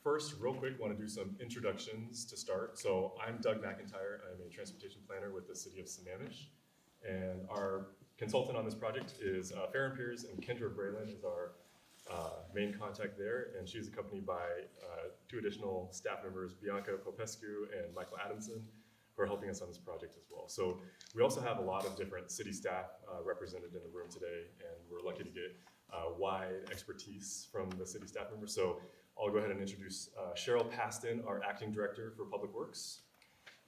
first, real quick, want to do some introductions to start. So I'm Doug McIntyre. I'm a transportation planner with the city of Sammamish. And our consultant on this project is Farron Piers, and Kendra Braylon is our main contact there. And she's accompanied by two additional staff members, Bianca Popescu and Michael Adamson, who are helping us on this project as well. So we also have a lot of different city staff represented in the room today, and we're lucky to get wide expertise from the city staff members. So I'll go ahead and introduce Cheryl Paston, our acting director for Public Works,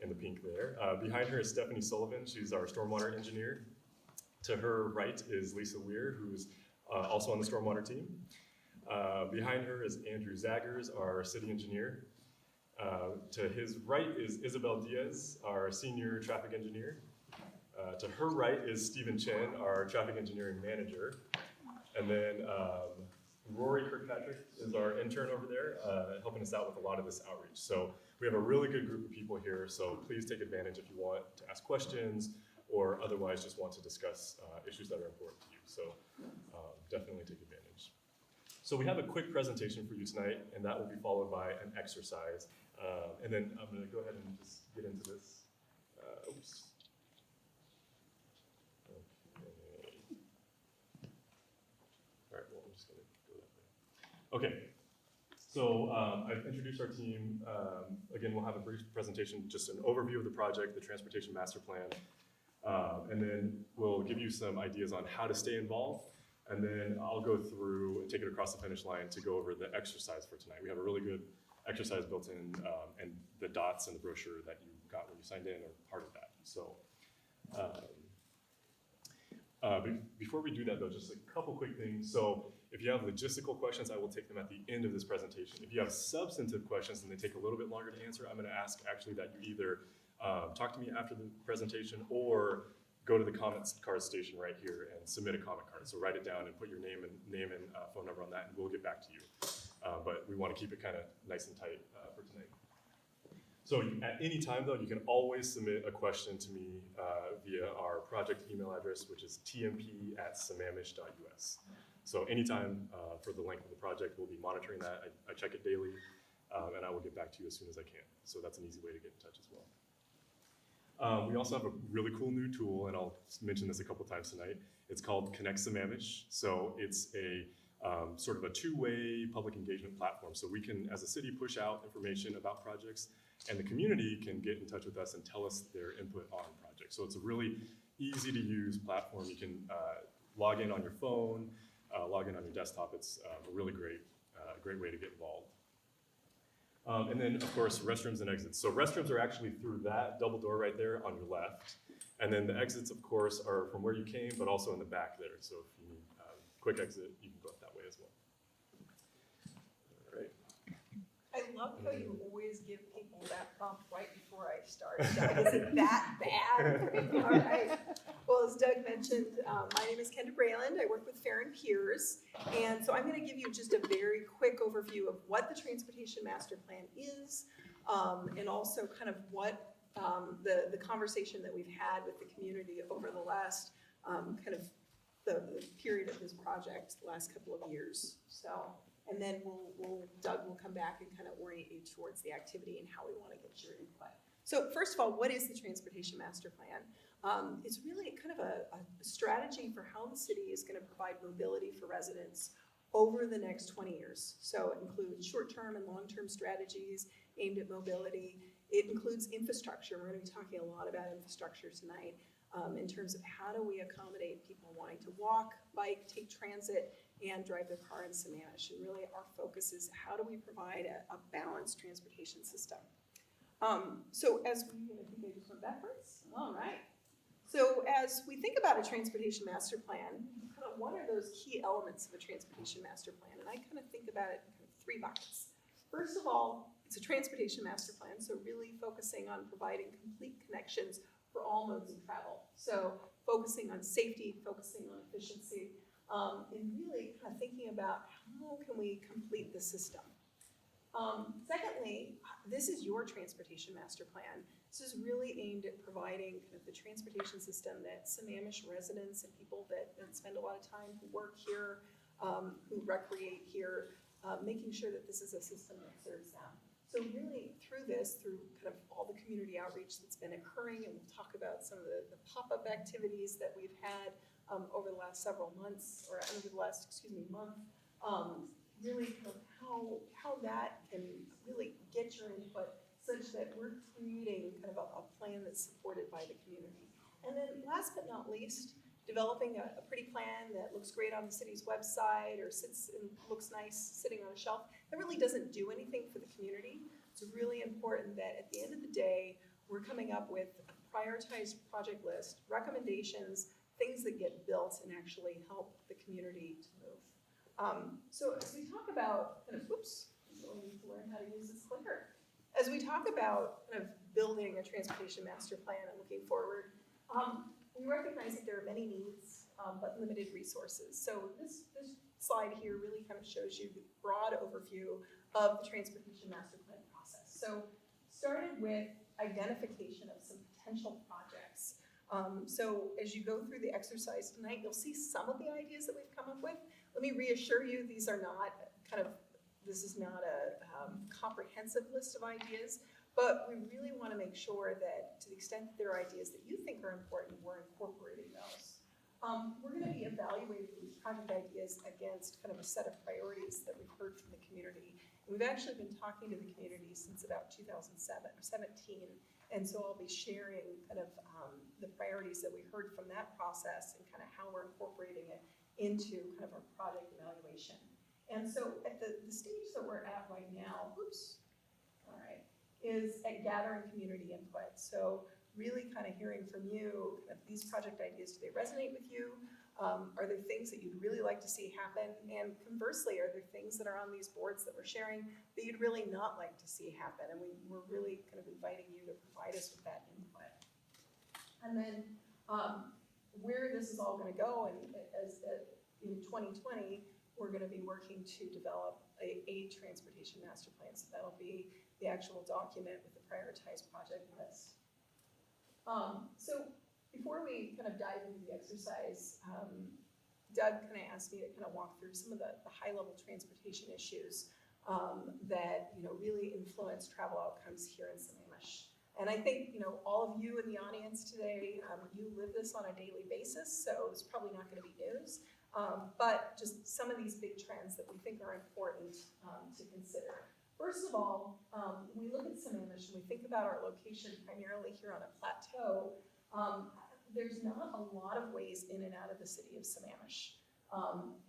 in the pink there. Behind her is Stephanie Sullivan. She's our stormwater engineer. To her right is Lisa Weir, who's also on the stormwater team. Behind her is Andrew Zaggers, our city engineer. To his right is Isabel Diaz, our senior traffic engineer. To her right is Stephen Chen, our traffic engineering manager. And then Rory Kirkpatrick is our intern over there, helping us out with a lot of this outreach. So we have a really good group of people here, so please take advantage if you want to ask questions or otherwise just want to discuss issues that are important to you. So definitely take advantage. So we have a quick presentation for you tonight, and that will be followed by an exercise. And then I'm going to go ahead and just get into this. Oops. Okay, so I've introduced our team. Again, we'll have a brief presentation, just an overview of the project, the Transportation Master Plan, and then we'll give you some ideas on how to stay involved, and then I'll go through and take it across the finish line to go over the exercise for tonight. We have a really good exercise built in, and the dots in the brochure that you got when you signed in are part of that. So before we do that though, just a couple quick things. So if you have logistical questions, I will take them at the end of this presentation. If you have substantive questions and they take a little bit longer to answer, I'm going to ask actually that you either talk to me after the presentation or go to the comments card station right here and submit a comment card. So write it down and put your name and phone number on that, and we'll get back to you. But we want to keep it kind of nice and tight for tonight. So at any time though, you can always submit a question to me via our project email address, which is tmp@sammamish.us. So anytime for the length of the project, we'll be monitoring that. I check it daily, and I will get back to you as soon as I can. So that's an easy way to get in touch as well. We also have a really cool new tool, and I'll mention this a couple times tonight. It's called Connect Sammamish. So it's a sort of a two-way public engagement platform. So we can, as a city, push out information about projects, and the community can get in touch with us and tell us their input on projects. So it's a really easy to use platform. You can log in on your phone, log in on your desktop. It's a really great way to get involved. And then, of course, restrooms and exits. So restrooms are actually through that double door right there on your left. And then the exits, of course, are from where you came, but also in the back there. So if you need a quick exit, you can go up that way as well. All right. I love how you always give people that bump right before I start. Doug, is it that bad? All right. Well, as Doug mentioned, my name is Kendra Braylon. I work with Farron Piers. And so I'm going to give you just a very quick overview of what the Transportation Master Plan is, and also kind of what the conversation that we've had with the community over the last kind of the period of this project, the last couple of years. So. And then Doug will come back and kind of orient you towards the activity and how we want to get your input. So first of all, what is the Transportation Master Plan? It's really kind of a strategy for how the city is going to provide mobility for residents over the next 20 years. So it includes short-term and long-term strategies aimed at mobility. It includes infrastructure. We're going to be talking a lot about infrastructure tonight in terms of how do we accommodate people wanting to walk, bike, take transit, and drive their car in Sammamish. And really our focus is how do we provide a balanced transportation system. So as we, I think I just went backwards. All right. So as we think about a transportation master plan, kind of what are those key elements of a transportation master plan? And I kind of think about it in kind of three buckets. First of all, it's a transportation master plan, so really focusing on providing complete connections for all modes of travel. So focusing on safety, focusing on efficiency, and really kind of thinking about how can we complete the system. Secondly, this is your transportation master plan. This is really aimed at providing kind of the transportation system that Sammamish residents and people that spend a lot of time, who work here, who recreate here, making sure that this is a system that serves them. So really, through this, through kind of all the community outreach that's been occurring, and we'll talk about some of the pop-up activities that we've had over the last several months, or over the last, month, really kind of how that can really get your input such that we're creating kind of a plan that's supported by the community. And then last but not least, developing a pretty plan that looks great on the city's website or sits and looks nice sitting on a shelf, that really doesn't do anything for the community. It's really important that at the end of the day, we're coming up with a prioritized project list, recommendations, things that get built and actually help the community to move. So as we talk about kind of, I'm going to learn how to use this clicker. As we talk about kind of building a transportation master plan and looking forward, we recognize that there are many needs, but limited resources. So this slide here really kind of shows you the broad overview of the transportation master plan process. So started with identification of some potential projects. So as you go through the exercise tonight, you'll see some of the ideas that we've come up with. Let me reassure you, these are not this is not a comprehensive list of ideas, but we really want to make sure that to the extent that there are ideas that you think are important, we're incorporating those. We're going to be evaluating these project ideas against kind of a set of priorities that we've heard from the community. And we've actually been talking to the community since about 2017, and so I'll be sharing kind of the priorities that we heard from that process and kind of how we're incorporating it into kind of our project evaluation. And so at the stage that we're at right now, is at gathering community input. So really kind of hearing from you, kind of these project ideas, do they resonate with you? Are there things that you'd really like to see happen? And conversely, are there things that are on these boards that we're sharing that you'd really not like to see happen? And we're really kind of inviting you to provide us with that input. And then where this is all going to go, and in 2020, we're going to be working to develop a transportation master plan. So that'll be the actual document with the prioritized project list. So before we kind of dive into the exercise, Doug kind of asked me to kind of walk through some of the high-level transportation issues that really influence travel outcomes here in Sammamish. And I think all of you in the audience today, you live this on a daily basis, so it's probably not going to be news. But just some of these big trends that we think are important to consider. First of all, when we look at Sammamish and we think about our location primarily here on a plateau, there's not a lot of ways in and out of the city of Sammamish.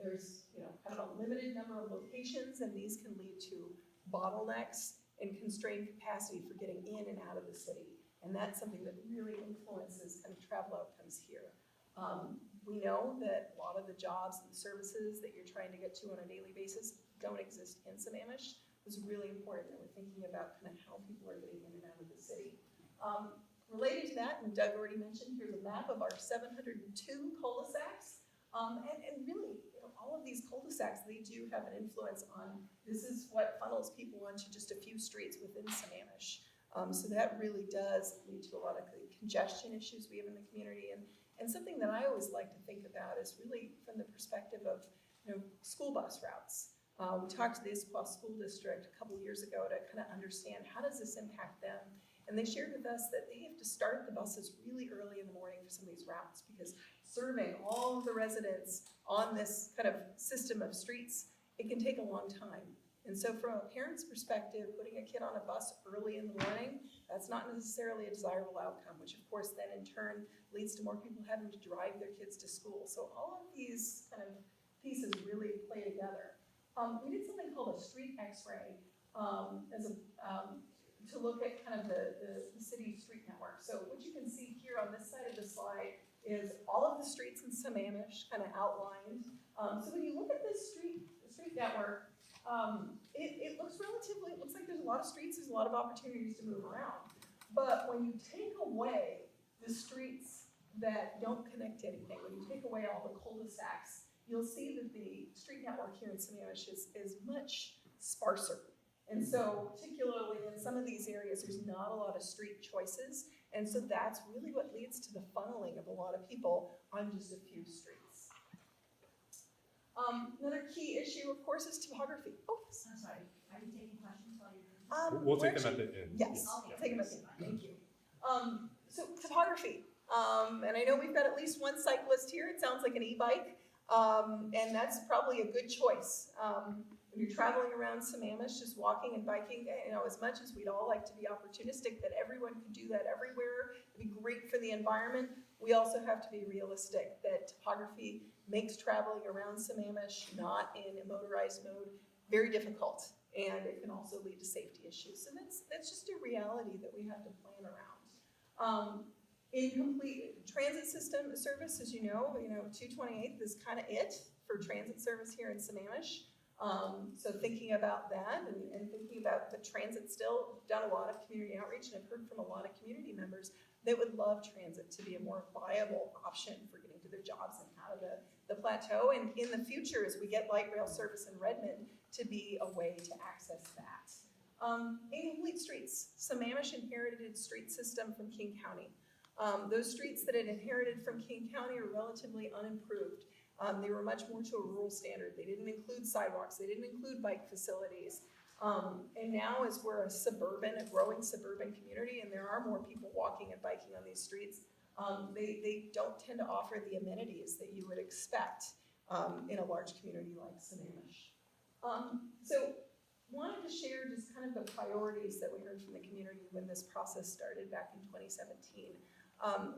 There's kind of a limited number of locations, and these can lead to bottlenecks and constrained capacity for getting in and out of the city. And that's something that really influences kind of travel outcomes here. We know that a lot of the jobs and the services that you're trying to get to on a daily basis don't exist in Sammamish. It's really important that we're thinking about kind of how people are getting in and out of the city. Related to that, and Doug already mentioned, here's a map of our 702 cul-de-sacs. And really, all of these cul-de-sacs, they do have an influence on, this is what funnels people onto just a few streets within Sammamish. So that really does lead to a lot of the congestion issues we have in the community. And something that I always like to think about is really from the perspective of school bus routes. We talked to the Issaquah School District a couple years ago to kind of understand how does this impact them. And they shared with us that they have to start the buses really early in the morning for some of these routes because serving all of the residents on this kind of system of streets, it can take a long time. And so from a parent's perspective, putting a kid on a bus early in the morning, that's not necessarily a desirable outcome, which of course then in turn leads to more people having to drive their kids to school. So all of these kind of pieces really play together. We did something called a street Xray to look at kind of the city street network. So what you can see here on this side of the slide is all of the streets in Sammamish kind of outlined. So when you look at this street network, it looks like there's a lot of streets, there's a lot of opportunities to move around. But when you take away the streets that don't connect to anything, when you take away all the cul-de-sacs, you'll see that the street network here in Sammamish is much sparser. And so particularly in some of these areas, there's not a lot of street choices. And so that's really what leads to the funneling of a lot of people on just a few streets. Another key issue, of course, is topography. Oh, I'm sorry, are you taking questions while you're? We'll we're take them at actually- the end. Yes, Okay. take them at the end. Thank you. So topography, and I know we've got at least one cyclist here. It sounds like an e-bike, and that's probably a good choice. When you're traveling around Sammamish, just walking and biking, you know, as much as we'd all like to be opportunistic that everyone could do that everywhere, it'd be great for the environment. We also have to be realistic that topography makes traveling around Sammamish, not in a motorized mode, very difficult, and it can also lead to safety issues. So that's just a reality that we have to plan around. Incomplete transit system service, as you know, 228th is kind of it for transit service here in Sammamish. So thinking about that and thinking about the transit still, done a lot of community outreach, and I've heard from a lot of community members that would love transit to be a more viable option for getting to their jobs and out of the plateau, and in the future, as we get light rail service in Redmond, to be a way to access that. Incomplete streets. Sammamish inherited its street system from King County. Those streets that it inherited from King County are relatively unimproved. They were much more to a rural standard. They didn't include sidewalks. They didn't include bike facilities. And now as we're a growing suburban community, and there are more people walking and biking on these streets, they don't tend to offer the amenities that you would expect in a large community like Sammamish. So wanted to share just kind of the priorities that we heard from the community when this process started back in 2017.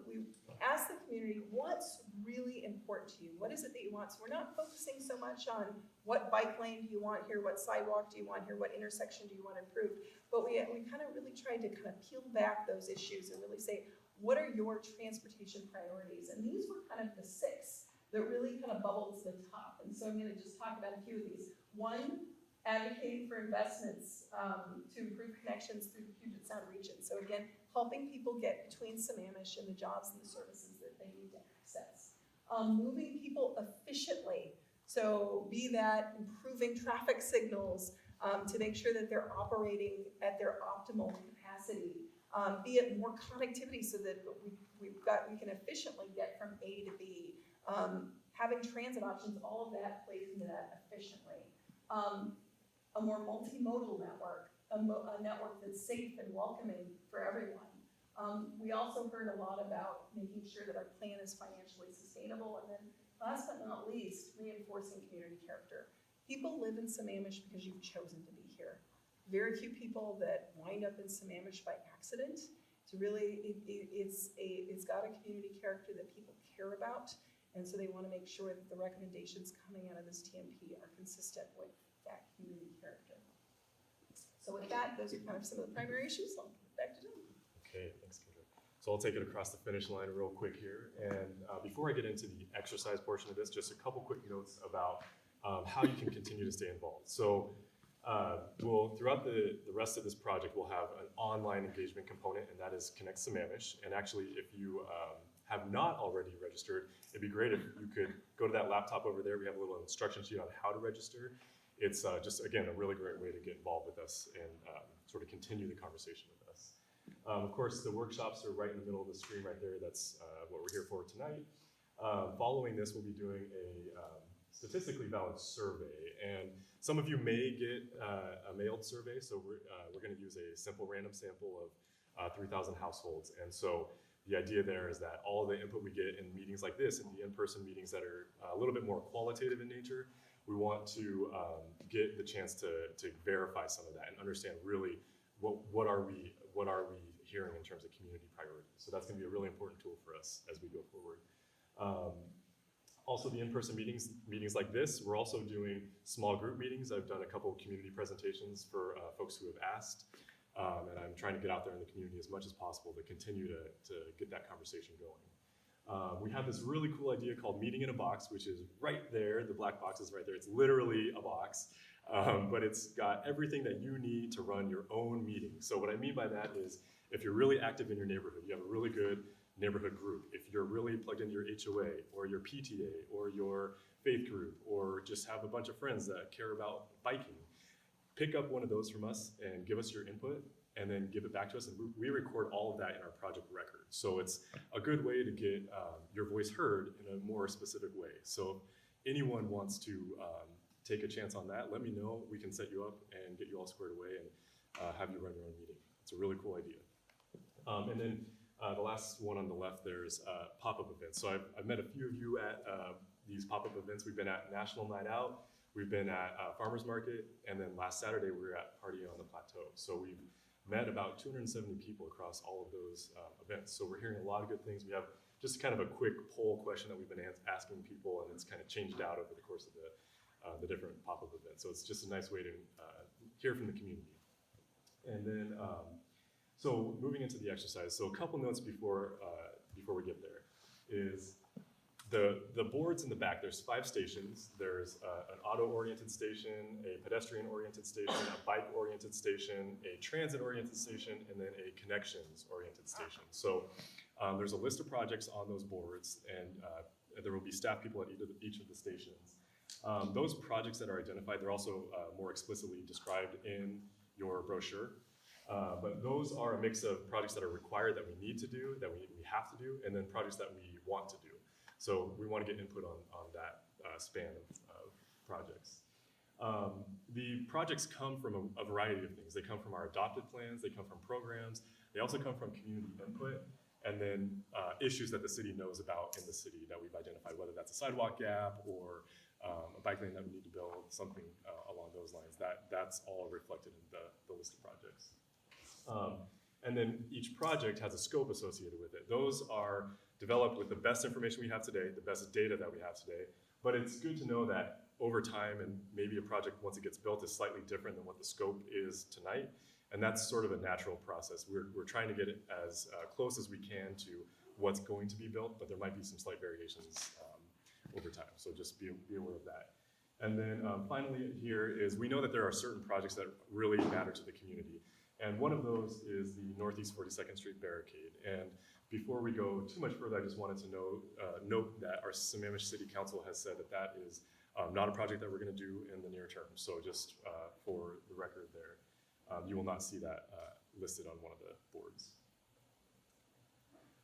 We asked the community, what's really important to you? What is it that you want? So we're not focusing so much on what bike lane do you want here, what sidewalk do you want here, what intersection do you want improved, but we kind of really tried to kind of peel back those issues and really say, what are your transportation priorities? And these were kind of the 6 that really kind of bubbled to the top. And so I'm going to just talk about a few of these. 1, advocating for investments to improve connections through the Puget Sound region. So again, helping people get between Sammamish and the jobs and the services that they need to access. Moving people efficiently. So be that improving traffic signals to make sure that they're operating at their optimal capacity. Be it more connectivity so that we can efficiently get from A to B. Having transit options, all of that plays into that efficiently. A more multimodal network, a network that's safe and welcoming for everyone. We also heard a lot about making sure that our plan is financially sustainable, and then last but not least, reinforcing community character. People live in Sammamish because you've chosen to be here. Very few people that wind up in Sammamish by accident. It's really, it's got a community character that people care about, and so they want to make sure that the recommendations coming out of this TMP are consistent with that community character. So with that, those are kind of some of the primary issues. I'll give it back to Jim. Okay, thanks, Kendra. So I'll take it across the finish line real quick here. And before I get into the exercise portion of this, just a couple quick notes about how you can continue to stay involved. So throughout the rest of this project, we'll have an online engagement component, and that is Connect Sammamish. And actually, if you have not already registered, it'd be great if you could go to that laptop over there. We have a little instruction sheet on how to register. It's just, again, a really great way to get involved with us and sort of continue the conversation with us. Of course, the workshops are right in the middle of the screen right there. That's what we're here for tonight. Following this, we'll be doing a statistically valid survey. And some of you may get a mailed survey, so we're going to use a simple random sample of 3,000 households. And so the idea there is that all the input we get in meetings like this and the in-person meetings that are a little bit more qualitative in nature, we want to get the chance to verify some of that and understand really what are we hearing in terms of community priorities. So that's going to be a really important tool for us as we go forward. Also, the in-person meetings like this, we're also doing small group meetings. I've done a couple of community presentations for folks who have asked, and I'm trying to get out there in the community as much as possible to continue to get that conversation going. We have this really cool idea called Meeting in a Box, which is right there. The black box is right there. It's literally a box, but it's got everything that you need to run your own meeting. So what I mean by that is if you're really active in your neighborhood, you have a really good neighborhood group. If you're really plugged into your HOA or your PTA or your faith group or just have a bunch of friends that care about biking, pick up one of those from us and give us your input and then give it back to us. And we record all of that in our project record. So it's a good way to get your voice heard in a more specific way. So anyone wants to take a chance on that, let me know. We can set you up and get you all squared away and have you run your own meeting. It's a really cool idea. And then the last one on the left, there's pop-up events. So I've met a few of you at these pop-up events. We've been at National Night Out, we've been at Farmers Market, and then last Saturday we were at Party on the Plateau. So we've met about 270 people across all of those events. So we're hearing a lot of good things. We have just kind of a quick poll question that we've been asking people, and it's kind of changed out over the course of the different pop-up events. So it's just a nice way to hear from the community. And then, so moving into the exercise. So a couple notes before we get there is the boards in the back. There's 5 stations. There's an auto-oriented station, a pedestrian-oriented station, a bike-oriented station, a transit-oriented station, and then a connections-oriented station. So there's a list of projects on those boards, and there will be staff people at each of the stations. Those projects that are identified, they're also more explicitly described in your brochure. But those are a mix of projects that are required that we need to do, that we have to do, and then projects that we want to do. So we want to get input on that span of projects. The projects come from a variety of things. They come from our adopted plans, they come from programs, they also come from community input, and then issues that the city knows about in the city that we've identified, whether that's a sidewalk gap or a bike lane that we need to build, something along those lines. That's all reflected in the list of projects. And then each project has a scope associated with it. Those are developed with the best information we have today, the best data that we have today. But it's good to know that over time, and maybe a project once it gets built is slightly different than what the scope is tonight. And that's sort of a natural process. We're trying to get it as close as we can to what's going to be built, but there might be some slight variations over time. So just be aware of that. And then finally here is, we know that there are certain projects that really matter to the community. And one of those is the Northeast 42nd Street barricade. And before we go too much further, I just wanted to note that our Sammamish City Council has said that is not a project that we're going to do in the near term. So just for the record there, you will not see that listed on one of the boards.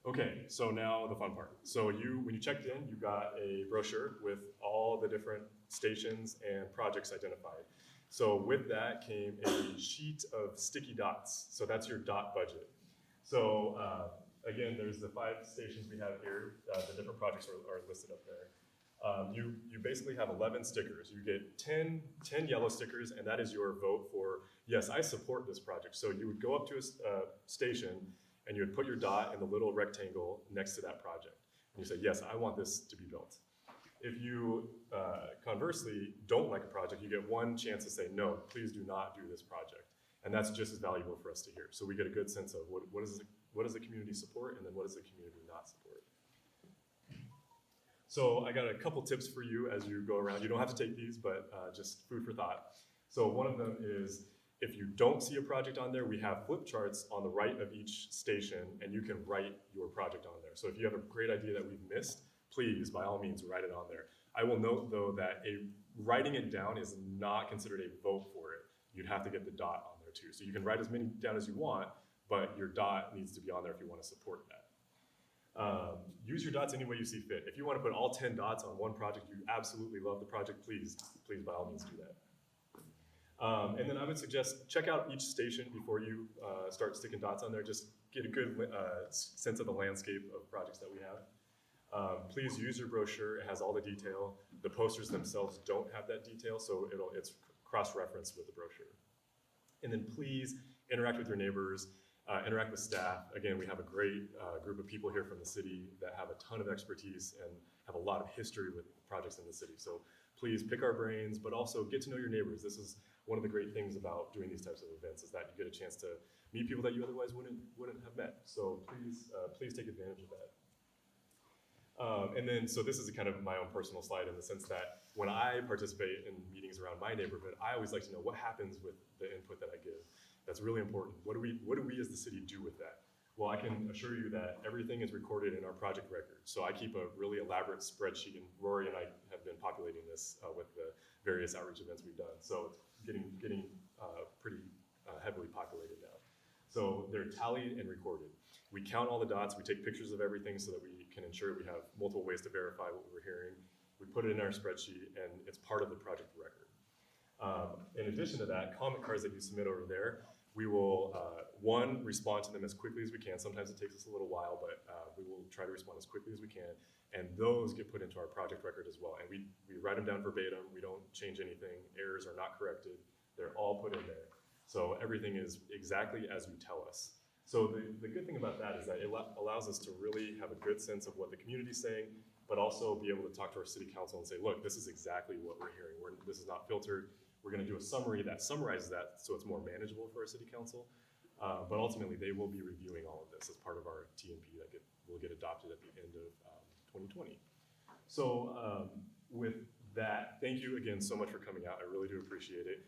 Okay, so now the fun part. So when you checked in, you got a brochure with all the different stations and projects identified. So with that came a sheet of sticky dots. So that's your dot budget. So again, there's the 5 stations we have here. The different projects are listed up there. You basically have 11 stickers. You get 10 yellow stickers, and that is your vote for, yes, I support this project. So you would go up to a station, and you would put your dot in the little rectangle next to that project. And you say, yes, I want this to be built. If you, conversely, don't like a project, you get one chance to say, no, please do not do this project. And that's just as valuable for us to hear. So we get a good sense of what does the community support, and then what does the community not support. So I got a couple tips for you as you go around. You don't have to take these, but just food for thought. So one of them is, if you don't see a project on there, we have flip charts on the right of each station, and you can write your project on there. So if you have a great idea that we've missed, please, by all means, write it on there. I will note, though, that writing it down is not considered a vote for it. You'd have to get the dot on there, too. So you can write as many down as you want, but your dot needs to be on there if you want to support that. Use your dots any way you see fit. If you want to put all 10 dots on one project, you absolutely love the project, please, by all means, do that. And then I would suggest check out each station before you start sticking dots on there. Just get a good sense of the landscape of projects that we have. Please use your brochure. It has all the detail. The posters themselves don't have that detail, so it's cross-referenced with the brochure. And then please interact with your neighbors, interact with staff. Again, we have a great group of people here from the city that have a ton of expertise and have a lot of history with projects in the city. So please pick our brains, but also get to know your neighbors. This is one of the great things about doing these types of events, is that you get a chance to meet people that you otherwise wouldn't have met. So please take advantage of that. And then, so this is kind of my own personal slide in the sense that when I participate in meetings around my neighborhood, I always like to know what happens with the input that I give. That's really important. What do we as the city do with that? Well, I can assure you that everything is recorded in our project record. So I keep a really elaborate spreadsheet, and Rory and I have been populating this with the various outreach events we've done. So it's getting pretty heavily populated now. So they're tallied and recorded. We count all the dots, we take pictures of everything so that we can ensure we have multiple ways to verify what we're hearing. We put it in our spreadsheet, and it's part of the project record. In addition to that, comment cards that you submit over there, we will, one, respond to them as quickly as we can. Sometimes it takes us a little while, but we will try to respond as quickly as we can. And those get put into our project record as well. And we write them down verbatim. We don't change anything. Errors are not corrected. They're all put in there. So everything is exactly as you tell us. So the good thing about that is that it allows us to really have a good sense of what the community's saying, but also be able to talk to our city council and say, look, this is exactly what we're hearing. This is not filtered. We're going to do a summary that summarizes that so it's more manageable for our city council. But ultimately, they will be reviewing all of this as part of our TMP that will get adopted at the end of 2020. So with that, thank you again so much for coming out. I really do appreciate it.